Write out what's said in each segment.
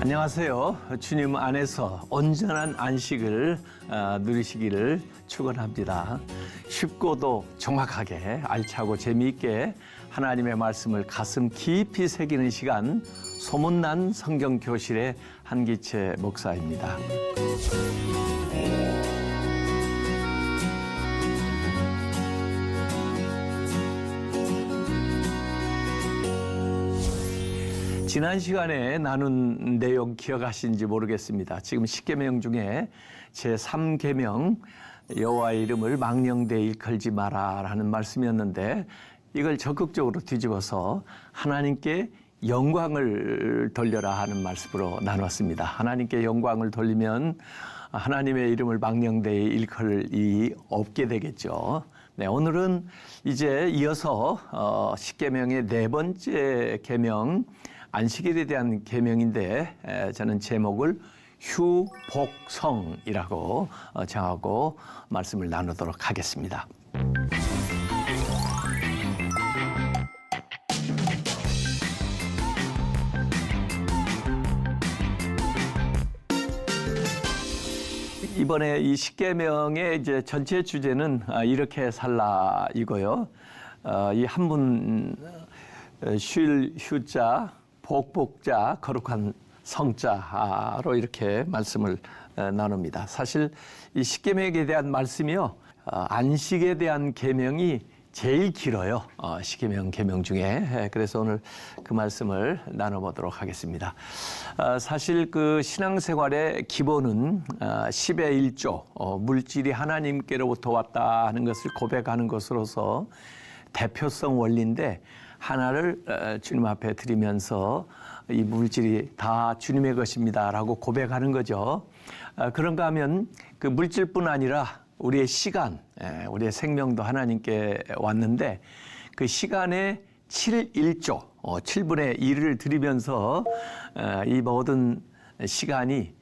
안녕하세요. 주님 안에서 온전한 안식을 누리시기를 축원합니다. 쉽고도 정확하게 알차고 재미있게 하나님의 말씀을 가슴 깊이 새기는 시간, 소문난 성경 교실의 한기채 목사입니다. 지난 시간에 나눈 내용 기억하시는지 모르겠습니다. 지금 10계명 중에 제3계명 여호와의 이름을 망령되이 일컬지 마라라는 말씀이었는데, 이걸 적극적으로 뒤집어서 하나님께 영광을 돌려라 하는 말씀으로 나눴습니다. 하나님께 영광을 돌리면 하나님의 이름을 망령되이 일컬 일이 없게 되겠죠. 네, 오늘은 이제 이어서 10계명의 네 번째 계명 안식일에 대한 계명인데, 저는 제목을 휴복성이라고 정하고 말씀을 나누도록 하겠습니다. 이번에 이 10계명의 이제 전체 주제는 이렇게 살라 이고요. 이 한 분 쉴 휴자, 복복자, 거룩한 성자로 이렇게 말씀을 나눕니다. 사실 이 10계명에 대한 말씀이요, 안식에 대한 계명이 제일 길어요. 10계명 계명 중에. 그래서 오늘 그 말씀을 나눠보도록 하겠습니다. 사실 그 신앙생활의 기본은 10의 1조, 물질이 하나님께로부터 왔다 하는 것을 고백하는 것으로서 대표성 원리인데, 하나를 주님 앞에 드리면서 이 물질이 다 주님의 것입니다라고 고백하는 거죠. 그런가 하면 그 물질뿐 아니라 우리의 시간, 우리의 생명도 하나님께 왔는데, 그 시간의 7일조, 7분의 1을 드리면서 이 모든 시간이,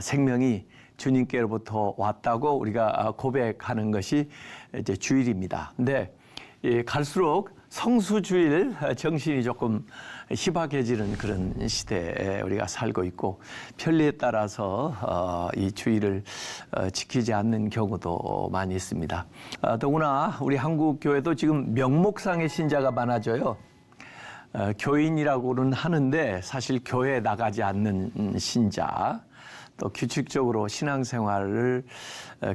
생명이 주님께로부터 왔다고 우리가 고백하는 것이 이제 주일입니다. 근데 갈수록 성수주일 정신이 조금 희박해지는 그런 시대에 우리가 살고 있고, 편리에 따라서 이 주일을 지키지 않는 경우도 많이 있습니다. 더구나 우리 한국 교회도 지금 명목상의 신자가 많아져요. 교인이라고는 하는데 사실 교회에 나가지 않는 신자, 또 규칙적으로 신앙생활을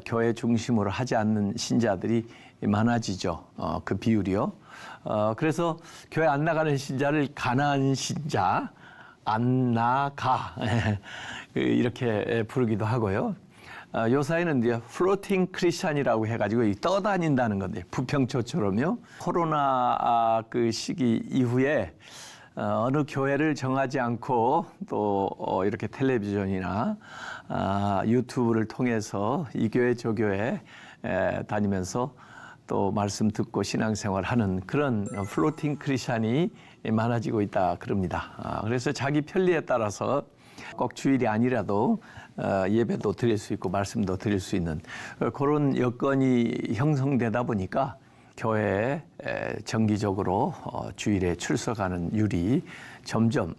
교회 중심으로 하지 않는 신자들이 많아지죠. 그 비율이요. 그래서 교회 안 나가는 신자를 가난한 신자, 안 나가 이렇게 부르기도 하고요. 요사이는 이제 플로팅 크리스찬이라고 해가지고 떠다닌다는 건데, 부평초처럼요. 코로나 그 시기 이후에 어느 교회를 정하지 않고 또 이렇게 텔레비전이나 유튜브를 통해서 이 교회 저 교회 다니면서 또 말씀 듣고 신앙생활 하는 그런 플로팅 크리스찬이 많아지고 있다 그럽니다. 그래서 자기 편리에 따라서 꼭 주일이 아니라도 예배도 드릴 수 있고 말씀도 드릴 수 있는 그런 여건이 형성되다 보니까 교회에 정기적으로 주일에 출석하는 율이 점점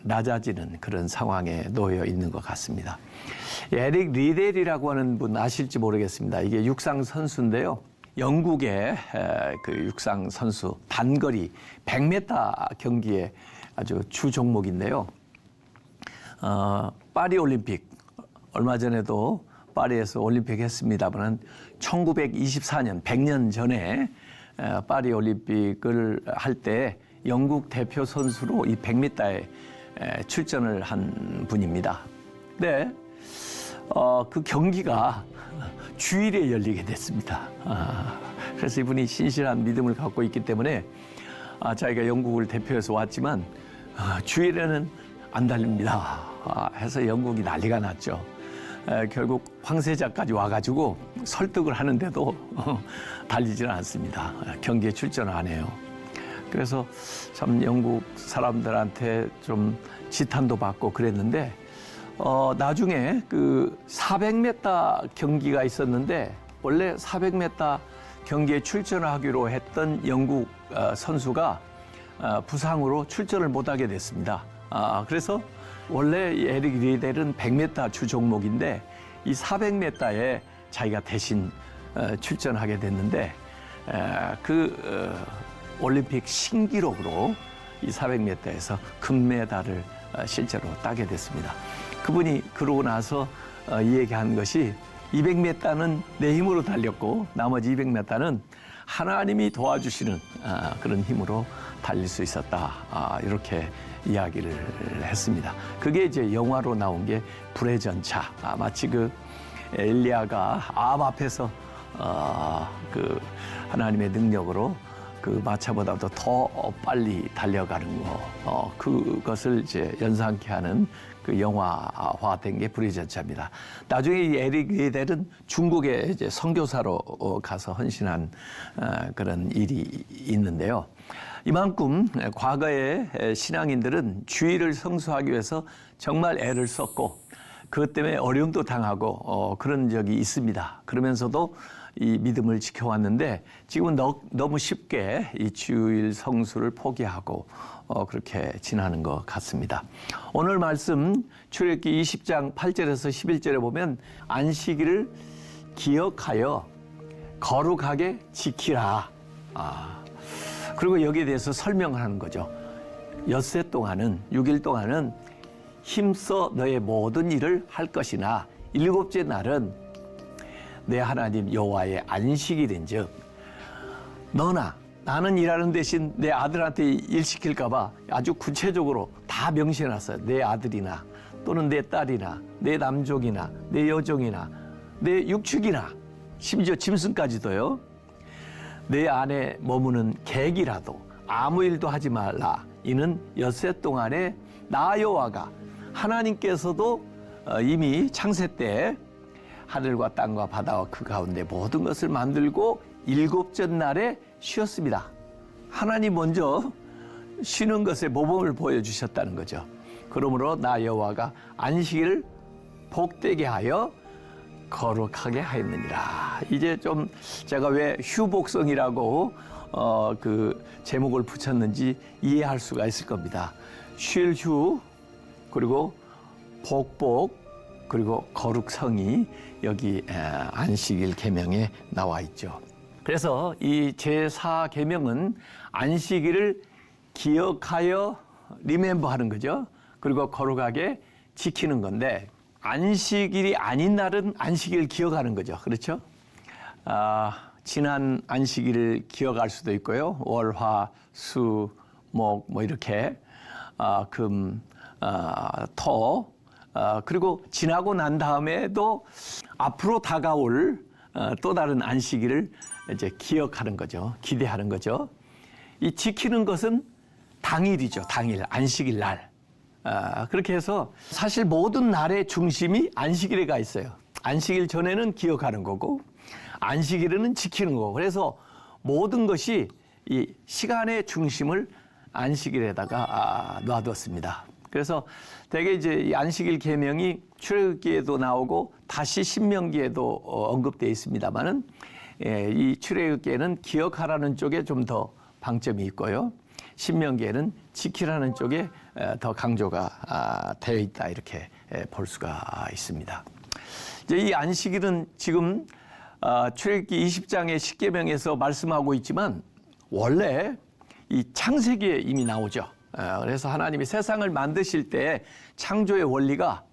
낮아지는 그런 상황에 놓여 있는 것 같습니다. 에릭 리델이라고 하는 분 아실지 모르겠습니다. 이게 육상 선수인데요. 영국의 그 육상 선수, 단거리 100m 경기의 아주 주 종목인데요. 파리 올림픽, 얼마 전에도 파리에서 올림픽 했습니다만 1924년, 100년 전에 파리 올림픽을 할 때 영국 대표 선수로 이 100m에 출전을 한 분입니다. 네, 그 경기가 주일에 열리게 됐습니다. 그래서 이분이 신실한 믿음을 갖고 있기 때문에 자기가 영국을 대표해서 왔지만 주일에는 안 달립니다 해서 영국이 난리가 났죠. 결국 황새자까지 와가지고 설득을 하는데도 달리지는 않습니다. 경기에 출전을 안 해요. 그래서 참 영국 사람들한테 좀 지탄도 받고 그랬는데, 나중에 그 400m 경기가 있었는데, 원래 400m 경기에 출전하기로 했던 영국 선수가 부상으로 출전을 못하게 됐습니다. 그래서 원래 이 에릭 리델은 100m 주 종목인데 이 400m에 자기가 대신 출전하게 됐는데 올림픽 신기록으로 이 400m에서 금메달을 실제로 따게 됐습니다. 그분이 그러고 나서 이 얘기한 것이 200m는 내 힘으로 달렸고 나머지 200m는 하나님이 도와주시는 그런 힘으로 달릴 수 있었다. 이렇게 이야기를 했습니다. 그게 이제 영화로 나온 게 불의 전차. 마치 그 엘리야가 아합 앞에서 그 하나님의 능력으로 그 마차보다도 더 빨리 달려가는 거, 그것을 이제 연상케 하는 그 영화화된 게 불의 전차입니다. 나중에 이 에릭 리델은 중국에 이제 선교사로 가서 헌신한 그런 일이 있는데요. 이만큼 과거의 신앙인들은 주의를 성수하기 위해서 정말 애를 썼고 그것 때문에 어려움도 당하고 그런 적이 있습니다. 그러면서도 이 믿음을 지켜왔는데 지금은 너무 쉽게 이 주일 성수를 포기하고 그렇게 지나는 것 같습니다. 오늘 말씀 출애굽기 20장 8절에서 11절에 보면 안식일을 기억하여 거룩하게 지키라. 그리고 여기에 대해서 설명을 하는 거죠. 엿새 동안은 6일 동안은 힘써 너의 모든 일을 할 것이나 일곱째 날은 내 하나님 여호와의 안식일인즉 너나 나는 일하는 대신 내 아들한테 일 시킬까 봐 아주 구체적으로 다 명시해놨어요. 내 아들이나 또는 내 딸이나 내 남종이나 내 여종이나 내 육축이나 심지어 짐승까지도요. 내 안에 머무는 객이라도 아무 일도 하지 말라. 이는 엿새 동안에 나 여호와가 하나님께서도 이미 창세 때 하늘과 땅과 바다와 그 가운데 모든 것을 만들고 일곱째 날에 쉬었습니다. 하나님 먼저 쉬는 것의 모범을 보여주셨다는 거죠. 그러므로 나 여호와가 안식일을 복되게 하여 거룩하게 하였느니라. 이제 좀 제가 왜 휴복성이라고 그 제목을 붙였는지 이해할 수가 있을 겁니다. 쉴 휴, 그리고 복복, 그리고 거룩성이 여기 안식일 계명에 나와 있죠. 그래서 이 제4계명은 안식일을 기억하여 리멤버 하는 거죠. 그리고 거룩하게 지키는 건데 안식일이 아닌 날은 안식일을 기억하는 거죠. 그렇죠? 지난 안식일을 기억할 수도 있고요. 월, 화, 수, 목 뭐 이렇게 금, 토 그리고 지나고 난 다음에도 앞으로 다가올 또 다른 안식일을 이제 기억하는 거죠. 기대하는 거죠. 이 지키는 것은 당일이죠. 당일, 안식일 날. 그렇게 해서 사실 모든 날의 중심이 안식일에 가 있어요. 안식일 전에는 기억하는 거고 안식일에는 지키는 거고 그래서 모든 것이 이 시간의 중심을 안식일에다가 놔두었습니다. 그래서 대개 이제 이 안식일 계명이 출애굽기에도 나오고 다시 신명기에도 언급되어 있습니다만은 이 출애굽기에는 기억하라는 쪽에 좀 더 방점이 있고요. 신명기에는 지키라는 쪽에 더 강조가 되어 있다 이렇게 볼 수가 있습니다. 이제 이 안식일은 지금 출애굽기 20장의 십계명에서 말씀하고 있지만 원래 이 창세기에 이미 나오죠. 그래서 하나님이 세상을 만드실 때 창조의 원리가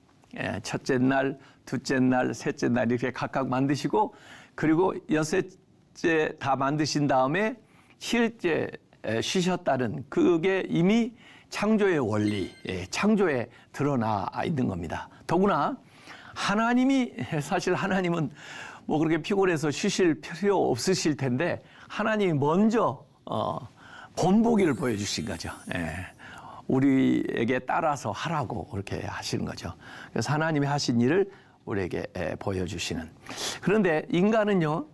첫째 날, 둘째 날, 셋째 날 이렇게 각각 만드시고 그리고 여섯째 다 만드신 다음에 7일째 쉬셨다는 그게 이미 창조의 원리, 창조에 드러나 있는 겁니다. 더구나 하나님이 사실 하나님은 뭐 그렇게 피곤해서 쉬실 필요 없으실 텐데 하나님이 먼저 본보기를 보여주신 거죠. 우리에게 따라서 하라고 그렇게 하시는 거죠. 그래서 하나님이 하신 일을 우리에게 보여주시는. 그런데 인간은요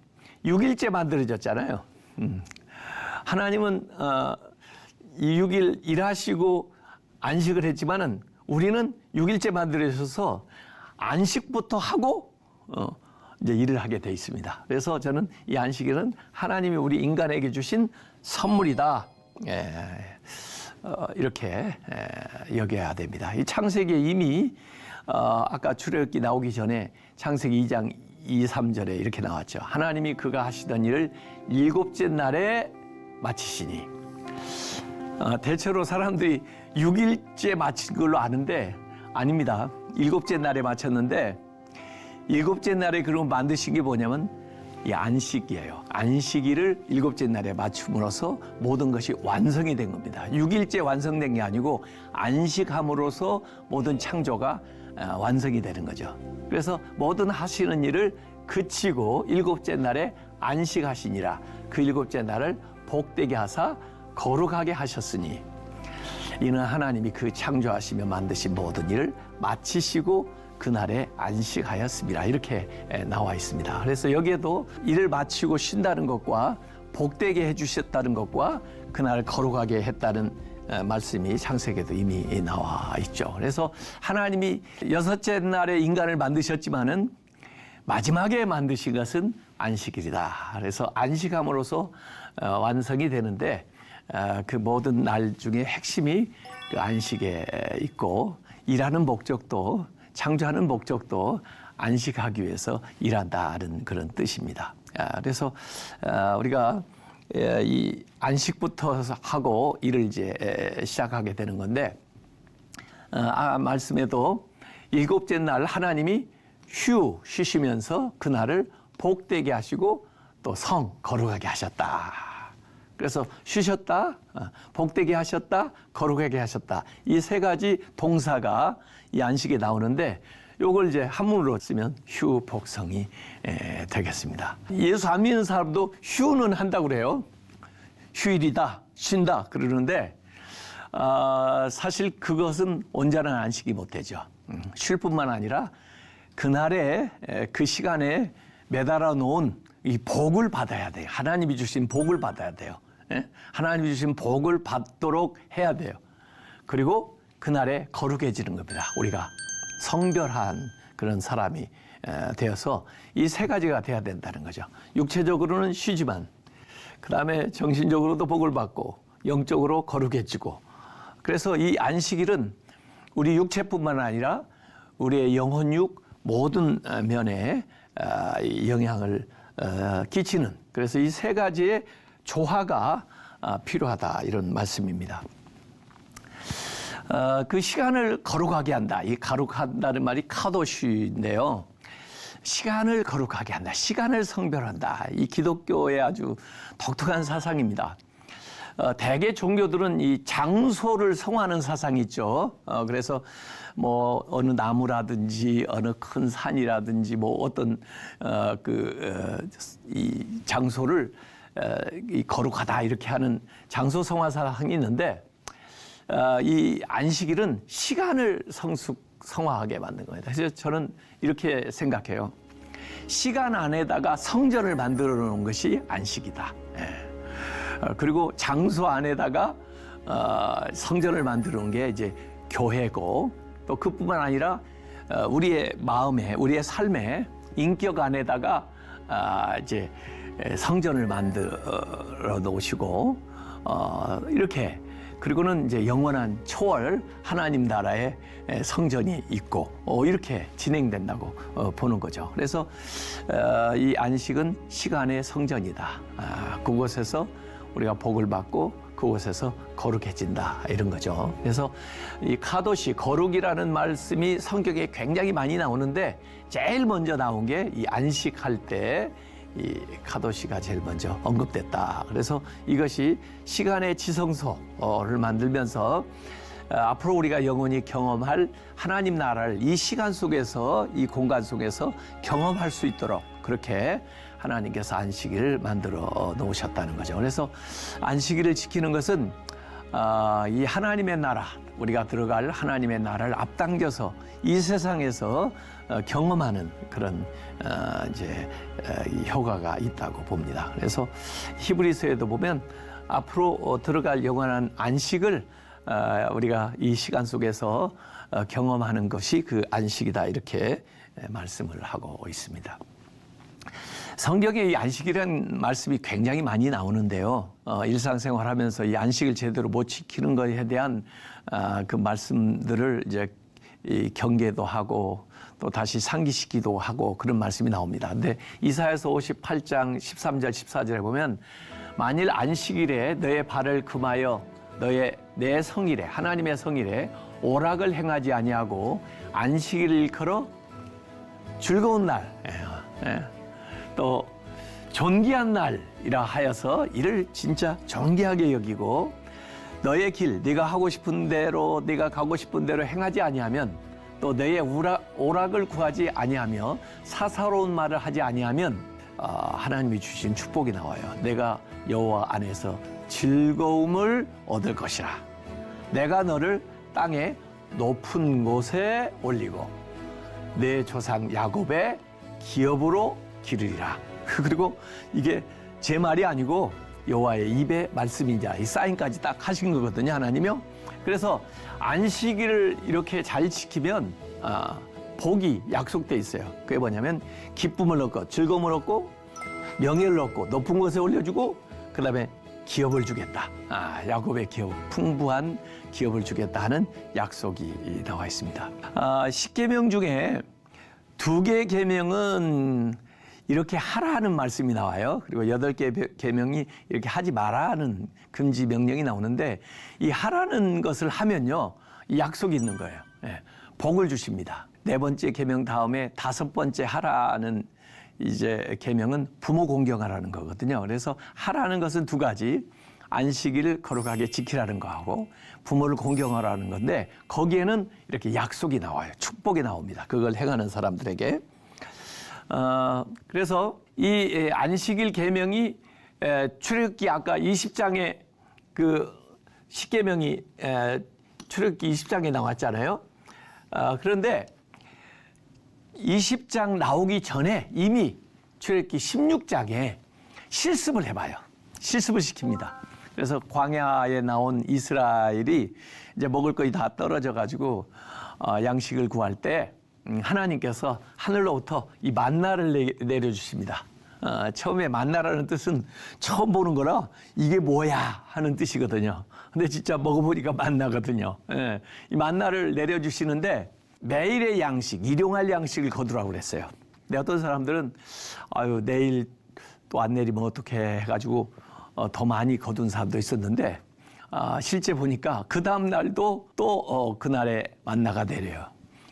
6일째 만들어졌잖아요. 하나님은 이 6일 일하시고 안식을 했지만은 우리는 6일째 만들어져서 안식부터 하고 이제 일을 하게 돼 있습니다. 그래서 저는 이 안식일은 하나님이 우리 인간에게 주신 선물이다. 이렇게 여겨야 됩니다. 이 창세기에 이미 아까 출애굽기 나오기 전에 창세기 2장 2, 3절에 이렇게 나왔죠. 하나님이 그가 하시던 일을 일곱째 날에 마치시니. 대체로 사람들이 6일째 마친 걸로 아는데 아닙니다. 일곱째 날에 마쳤는데 일곱째 날에 그럼 만드신 게 뭐냐면 이 안식이에요. 안식일을 일곱째 날에 맞춤으로써 모든 것이 완성이 된 겁니다. 6일째 완성된 게 아니고 안식함으로써 모든 창조가 완성이 되는 거죠. 그래서 모든 하시는 일을 그치고 일곱째 날에 안식하시니라. 그 일곱째 날을 복되게 하사 거룩하게 하셨으니 이는 하나님이 그 창조하시며 만드신 모든 일을 마치시고 그날에 안식하였습니다. 이렇게 나와 있습니다. 그래서 여기에도 일을 마치고 쉰다는 것과 복되게 해주셨다는 것과 그날을 거룩하게 했다는 말씀이 창세기에도 이미 나와 있죠. 그래서 하나님이 여섯째 날에 인간을 만드셨지만은 마지막에 만드신 것은 안식일이다. 그래서 안식함으로써 완성이 되는데 그 모든 날 중에 핵심이 그 안식에 있고 일하는 목적도 창조하는 목적도 안식하기 위해서 일한다는 그런 뜻입니다. 그래서 우리가 이 안식부터 하고 일을 이제 시작하게 되는 건데 말씀에도 일곱째 날 하나님이 쉬시면서 그날을 복되게 하시고 또 거룩하게 하셨다. 그래서 쉬셨다, 복되게 하셨다, 거룩하게 하셨다. 이 세 가지 동사가 이 안식에 나오는데 요걸 이제 한문으로 쓰면 휴복성이 되겠습니다. 예수 안 믿는 사람도 휴는 한다고 그래요. 휴일이다, 쉰다 그러는데 사실 그것은 온전한 안식이 못 되죠. 쉴 뿐만 아니라 그날에 그 시간에 매달아 놓은 이 복을 받아야 돼요. 하나님이 주신 복을 받아야 돼요. 하나님이 주신 복을 받도록 해야 돼요. 그리고 그날에 거룩해지는 겁니다. 우리가 성별한 그런 사람이 되어서 이 세 가지가 돼야 된다는 거죠. 육체적으로는 쉬지만 그다음에 정신적으로도 복을 받고 영적으로 거룩해지고 그래서 이 안식일은 우리 육체뿐만 아니라 우리의 영혼육 모든 면에 영향을 끼치는 그래서 이 세 가지의 조화가 필요하다 이런 말씀입니다. 그 시간을 거룩하게 한다. 이 거룩한다는 말이 카도시인데요. 시간을 거룩하게 한다. 시간을 성별한다. 이 기독교의 아주 독특한 사상입니다. 대개 종교들은 이 장소를 성화하는 사상이 있죠. 그래서 뭐 어느 나무라든지 어느 큰 산이라든지 뭐 어떤 이 장소를 이 거룩하다 이렇게 하는 장소 성화 사상이 있는데 이 안식일은 시간을 성화하게 만든 겁니다. 그래서 저는 이렇게 생각해요. 시간 안에다가 성전을 만들어 놓은 것이 안식이다. 그리고 장소 안에다가 성전을 만들어 놓은 게 이제 교회고 또 그뿐만 아니라 우리의 마음에 우리의 삶에 인격 안에다가 이제 성전을 만들어 놓으시고 이렇게 그리고는 이제 영원한 초월 하나님 나라의 성전이 있고 이렇게 진행된다고 보는 거죠. 그래서 이 안식은 시간의 성전이다. 그곳에서 우리가 복을 받고 그곳에서 거룩해진다 이런 거죠. 그래서 이 카도시 거룩이라는 말씀이 성경에 굉장히 많이 나오는데 제일 먼저 나온 게 이 안식할 때 이 카도시가 제일 먼저 언급됐다. 그래서 이것이 시간의 지성소를 만들면서 앞으로 우리가 영원히 경험할 하나님 나라를 이 시간 속에서 이 공간 속에서 경험할 수 있도록 그렇게 하나님께서 안식일을 만들어 놓으셨다는 거죠. 그래서 안식일을 지키는 것은 이 하나님의 나라, 우리가 들어갈 하나님의 나라를 앞당겨서 이 세상에서 경험하는 그런 이제 효과가 있다고 봅니다. 그래서 히브리서에도 보면 앞으로 들어갈 영원한 안식을 우리가 이 시간 속에서 경험하는 것이 그 안식이다 이렇게 말씀을 하고 있습니다. 성경에 이 안식이라는 말씀이 굉장히 많이 나오는데요. 일상생활하면서 이 안식을 제대로 못 지키는 것에 대한 그 말씀들을 이제 이 경계도 하고 또 다시 상기시키기도 하고 그런 말씀이 나옵니다. 근데 이사야서 58장 13절 14절에 보면 만일 안식일에 너의 발을 금하여 내 성일에 하나님의 성일에 오락을 행하지 아니하고 안식일을 걸어 즐거운 날 또 존귀한 날이라 하여서 이를 진짜 존귀하게 여기고 너의 길 네가 하고 싶은 대로 네가 가고 싶은 대로 행하지 아니하면 또 너의 오락을 구하지 아니하며 사사로운 말을 하지 아니하면 하나님이 주신 축복이 나와요. 내가 여호와 안에서 즐거움을 얻을 것이라. 내가 너를 땅의 높은 곳에 올리고 내 조상 야곱의 기업으로 기르리라. 그리고 이게 제 말이 아니고 여호와의 입의 말씀이자 이 사인까지 딱 하신 거거든요, 하나님이요. 그래서 안식일을 이렇게 잘 지키면 복이 약속돼 있어요. 그게 뭐냐면 기쁨을 얻고 즐거움을 얻고 명예를 얻고 높은 곳에 올려주고 그다음에 기업을 주겠다. 야곱의 기업, 풍부한 기업을 주겠다 하는 약속이 나와 있습니다. 10계명 중에 2개 계명은 이렇게 하라는 말씀이 나와요. 그리고 8개 계명이 이렇게 하지 말라는 금지 명령이 나오는데 이 하라는 것을 하면요, 이 약속이 있는 거예요. 복을 주십니다. 4번째 계명 다음에 5번째 하라는 이제 계명은 부모 공경하라는 거거든요. 그래서 하라는 것은 2가지. 안식일을 거룩하게 지키라는 거하고 부모를 공경하라는 건데 거기에는 이렇게 약속이 나와요. 축복이 나옵니다. 그걸 행하는 사람들에게. 그래서 이 안식일 계명이 출애굽기 아까 20장에 그 10계명이 출애굽기 20장에 나왔잖아요. 그런데 20장 나오기 전에 이미 출애굽기 16장에 실습을 해봐요. 실습을 시킵니다. 그래서 광야에 나온 이스라엘이 이제 먹을 것이 다 떨어져 가지고 양식을 구할 때 하나님께서 하늘로부터 이 만나를 내려주십니다. 처음에 만나라는 뜻은 처음 보는 거라 이게 뭐야 하는 뜻이거든요. 근데 진짜 먹어보니까 만나거든요. 이 만나를 내려주시는데 매일의 양식, 일용할 양식을 거두라고 그랬어요. 근데 어떤 사람들은 아유 내일 또 안 내리면 어떡해 해가지고 더 많이 거둔 사람도 있었는데 실제 보니까 그 다음 날도 또 그날에 만나가 내려요.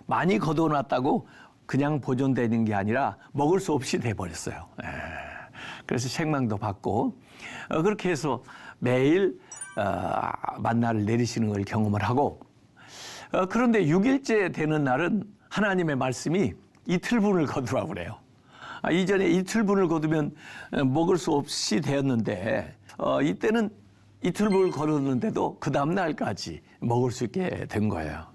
많이 거둬놨다고 그냥 보존되는 게 아니라 먹을 수 없이 돼버렸어요. 그래서 책망도 받고 그렇게 해서 매일 만나를 내리시는 걸 경험을 하고 그런데 6일째 되는 날은 하나님의 말씀이 이틀분을 거두라고 그래요. 이전에 이틀분을 거두면 먹을 수 없이 되었는데 이때는 이틀분을 거뒀는데도 그 다음 날까지 먹을 수 있게 된 거예요.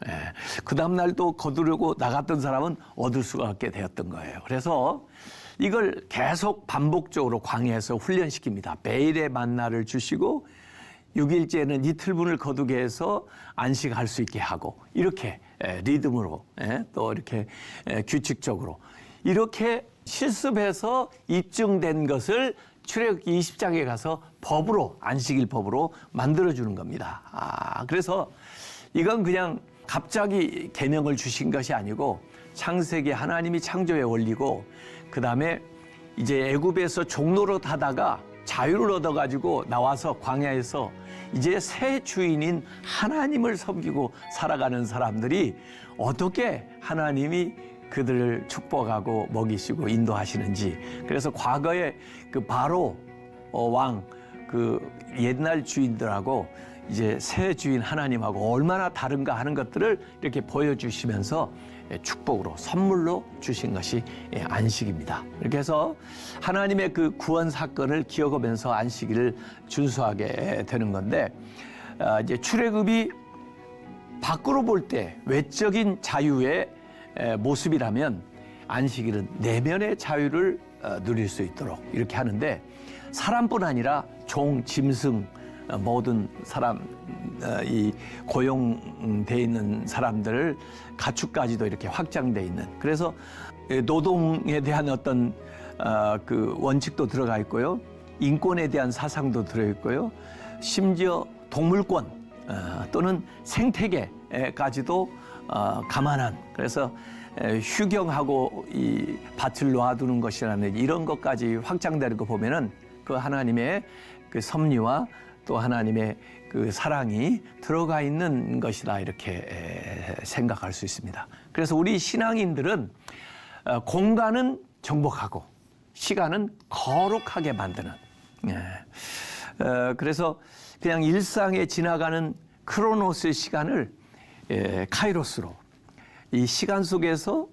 그 다음 날도 거두려고 나갔던 사람은 얻을 수가 없게 되었던 거예요. 그래서 이걸 계속 반복적으로 광야에서 훈련시킵니다. 매일의 만나를 주시고 6일째는 이틀분을 거두게 해서 안식할 수 있게 하고 이렇게 리듬으로 또 이렇게 규칙적으로 이렇게 실습해서 입증된 것을 출애굽기 20장에 가서 법으로 안식일 법으로 만들어주는 겁니다. 그래서 이건 그냥 갑자기 계명을 주신 것이 아니고 창세기 하나님이 창조에 올리고 그 다음에 이제 애굽에서 종노릇 하다가 자유를 얻어가지고 나와서 광야에서 이제 새 주인인 하나님을 섬기고 살아가는 사람들이 어떻게 하나님이 그들을 축복하고 먹이시고 인도하시는지. 그래서 과거에 그 바로 왕 그 옛날 주인들하고 이제 새 주인 하나님하고 얼마나 다른가 하는 것들을 이렇게 보여주시면서 축복으로 선물로 주신 것이 안식입니다. 이렇게 해서 하나님의 그 구원 사건을 기억하면서 안식일을 준수하게 되는 건데 이제 출애굽이 밖으로 볼 때 외적인 자유의 모습이라면 안식일은 내면의 자유를 누릴 수 있도록 이렇게 하는데 사람뿐 아니라 종, 짐승, 모든 사람, 이 고용돼 있는 사람들 가축까지도 이렇게 확장돼 있는 그래서 노동에 대한 어떤 그 원칙도 들어가 있고요. 인권에 대한 사상도 들어있고요. 심지어 동물권 또는 생태계까지도 감안한, 그래서 휴경하고 이 밭을 놓아두는 것이라는 이런 것까지 확장되는 거 보면은 그 하나님의 그 섭리와 또 하나님의 그 사랑이 들어가 있는 것이다, 이렇게 생각할 수 있습니다. 그래서 우리 신앙인들은 공간은 정복하고 시간은 거룩하게 만드는, 그래서 그냥 일상에 지나가는 크로노스의 시간을 카이로스로, 이 시간 속에서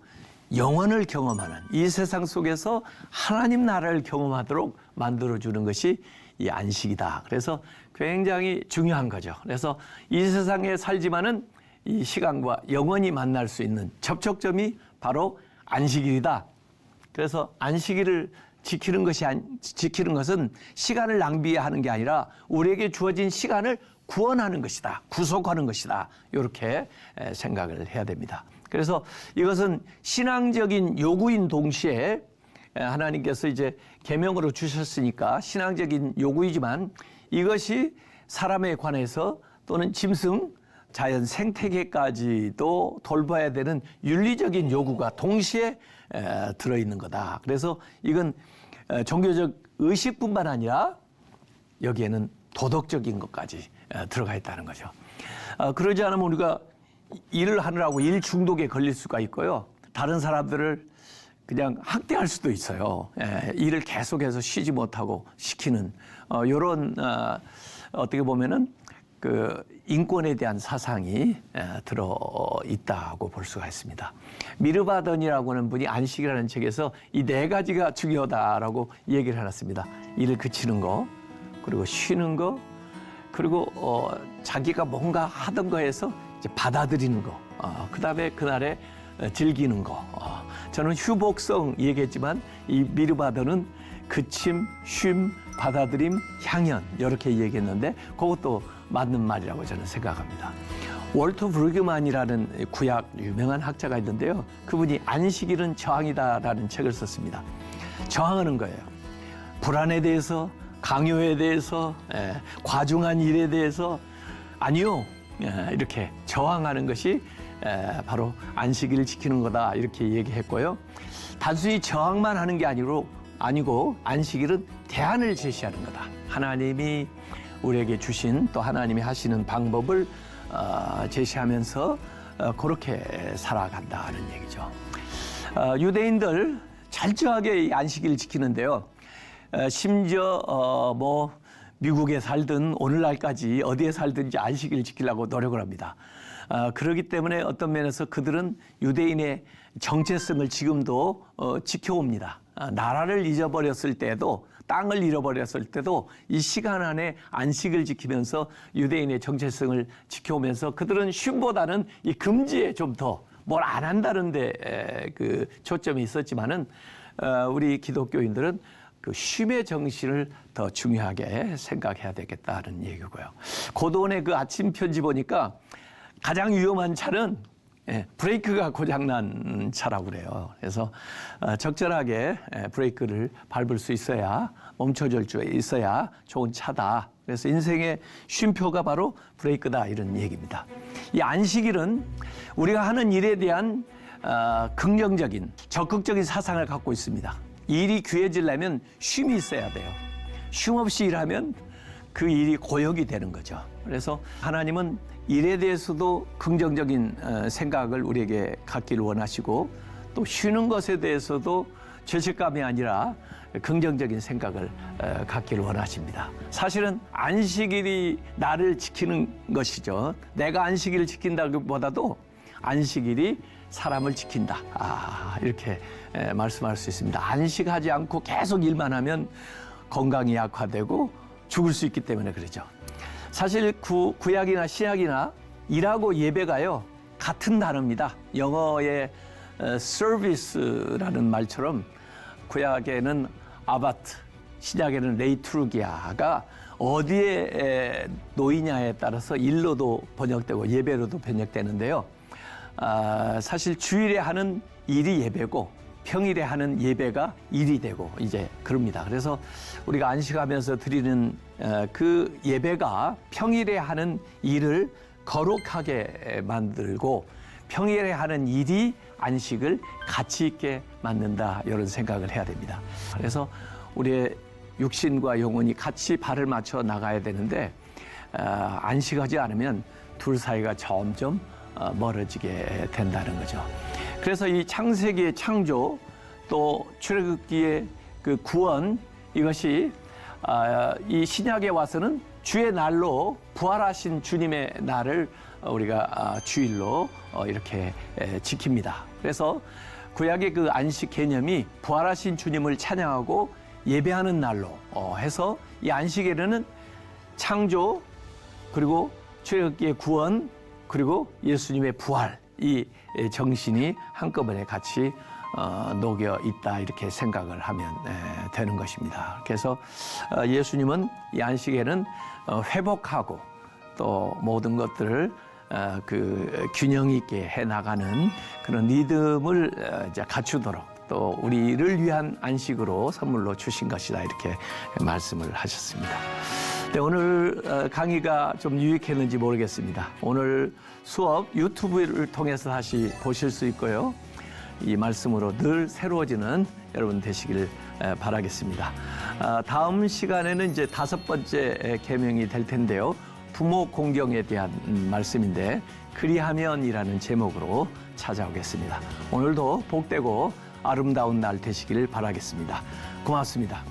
영원을 경험하는, 이 세상 속에서 하나님 나라를 경험하도록 만들어주는 것이 이 안식이다. 그래서 굉장히 중요한 거죠. 그래서 이 세상에 살지만은 이 시간과 영원히 만날 수 있는 접촉점이 바로 안식일이다. 그래서 안식일을 지키는 것은 시간을 낭비하는 게 아니라 우리에게 주어진 시간을 구원하는 것이다, 구속하는 것이다, 이렇게 생각을 해야 됩니다. 그래서 이것은 신앙적인 요구인 동시에 하나님께서 이제 계명으로 주셨으니까 신앙적인 요구이지만 이것이 사람에 관해서 또는 짐승, 자연 생태계까지도 돌봐야 되는 윤리적인 요구가 동시에 들어있는 거다. 그래서 이건 종교적 의식뿐만 아니라 여기에는 도덕적인 것까지 들어가 있다는 거죠. 그러지 않으면 우리가 일을 하느라고 일 중독에 걸릴 수가 있고요. 다른 사람들을 그냥 학대할 수도 있어요. 일을 계속해서 쉬지 못하고 시키는 이런 어떻게 보면은 그 인권에 대한 사상이 들어 있다고 볼 수가 있습니다. 미르바던이라고 하는 분이 안식이라는 책에서 이 네 가지가 중요하다라고 얘기를 해놨습니다. 일을 그치는 거, 그리고 쉬는 거, 그리고 자기가 뭔가 하던 거에서 이제 받아들이는 거, 그다음에 그날에 즐기는 거. 저는 휴복성 얘기했지만 이 미르바던은 그침, 쉼, 받아들임, 향연 이렇게 얘기했는데 그것도 맞는 말이라고 저는 생각합니다. 월터 브루그만이라는 구약 유명한 학자가 있는데요. 그분이 안식일은 저항이다라는 책을 썼습니다. 저항하는 거예요. 불안에 대해서, 강요에 대해서, 과중한 일에 대해서 아니요, 이렇게 저항하는 것이 바로 안식일을 지키는 거다, 이렇게 얘기했고요. 단순히 저항만 하는 게 아니고 안식일은 대안을 제시하는 거다. 하나님이 우리에게 주신 또 하나님이 하시는 방법을 제시하면서 그렇게 살아간다는 얘기죠. 유대인들 철저하게 이 안식일을 지키는데요. 심지어 뭐 미국에 살든 오늘날까지 어디에 살든지 안식일을 지키려고 노력을 합니다. 그렇기 때문에 어떤 면에서 그들은 유대인의 정체성을 지금도 지켜옵니다. 나라를 잊어버렸을 때도, 땅을 잃어버렸을 때도 이 시간 안에 안식을 지키면서 유대인의 정체성을 지켜오면서 그들은 쉼보다는 이 금지에 좀 더 뭘 안 한다는 데 그 초점이 있었지만은 우리 기독교인들은 그 쉼의 정신을 더 중요하게 생각해야 되겠다는 얘기고요. 고도원의 그 아침 편지 보니까 가장 위험한 차는 브레이크가 고장난 차라고 그래요. 그래서 적절하게 브레이크를 밟을 수 있어야, 멈춰줄 수 있어야 좋은 차다. 그래서 인생의 쉼표가 바로 브레이크다, 이런 얘기입니다. 이 안식일은 우리가 하는 일에 대한 긍정적인, 적극적인 사상을 갖고 있습니다. 일이 귀해지려면 쉼이 있어야 돼요. 쉼 없이 일하면 그 일이 고역이 되는 거죠. 그래서 하나님은 일에 대해서도 긍정적인 생각을 우리에게 갖기를 원하시고, 또 쉬는 것에 대해서도 죄책감이 아니라 긍정적인 생각을 갖기를 원하십니다. 사실은 안식일이 나를 지키는 것이죠. 내가 안식일을 지킨다기보다도 안식일이 사람을 지킨다, 이렇게 말씀할 수 있습니다. 안식하지 않고 계속 일만 하면 건강이 약화되고 죽을 수 있기 때문에 그러죠. 사실 구약이나 신약이나 일하고 예배가요 같은 단어입니다. 영어의 service라는 말처럼 구약에는 아바트, 신약에는 레이투르기아가 어디에 놓이냐에 따라서 일로도 번역되고 예배로도 번역되는데요. 사실 주일에 하는 일이 예배고 평일에 하는 예배가 일이 되고 이제 그럽니다. 그래서 우리가 안식하면서 드리는 그 예배가 평일에 하는 일을 거룩하게 만들고 평일에 하는 일이 안식을 가치 있게 만든다, 이런 생각을 해야 됩니다. 그래서 우리의 육신과 영혼이 같이 발을 맞춰 나가야 되는데 안식하지 않으면 둘 사이가 점점 멀어지게 된다는 거죠. 그래서 이 창세기의 창조, 또 출애굽기의 그 구원, 이것이 이 신약에 와서는 주의 날로 부활하신 주님의 날을 우리가 주일로 이렇게 지킵니다. 그래서 구약의 그 안식 개념이 부활하신 주님을 찬양하고 예배하는 날로 해서 이 안식일에는 창조, 그리고 출애굽기의 구원, 그리고 예수님의 부활, 이 정신이 한꺼번에 같이 녹여 있다, 이렇게 생각을 하면 되는 것입니다. 그래서 예수님은 이 안식에는 회복하고 또 모든 것들을 그 균형 있게 해 나가는 그런 리듬을 이제 갖추도록 또 우리를 위한 안식으로 선물로 주신 것이다, 이렇게 말씀을 하셨습니다. 네, 오늘 강의가 좀 유익했는지 모르겠습니다. 오늘 수업 유튜브를 통해서 다시 보실 수 있고요. 이 말씀으로 늘 새로워지는 여러분 되시길 바라겠습니다. 다음 시간에는 이제 5번째 계명이 될 텐데요. 부모 공경에 대한 말씀인데 그리하면이라는 제목으로 찾아오겠습니다. 오늘도 복되고 아름다운 날 되시길 바라겠습니다. 고맙습니다.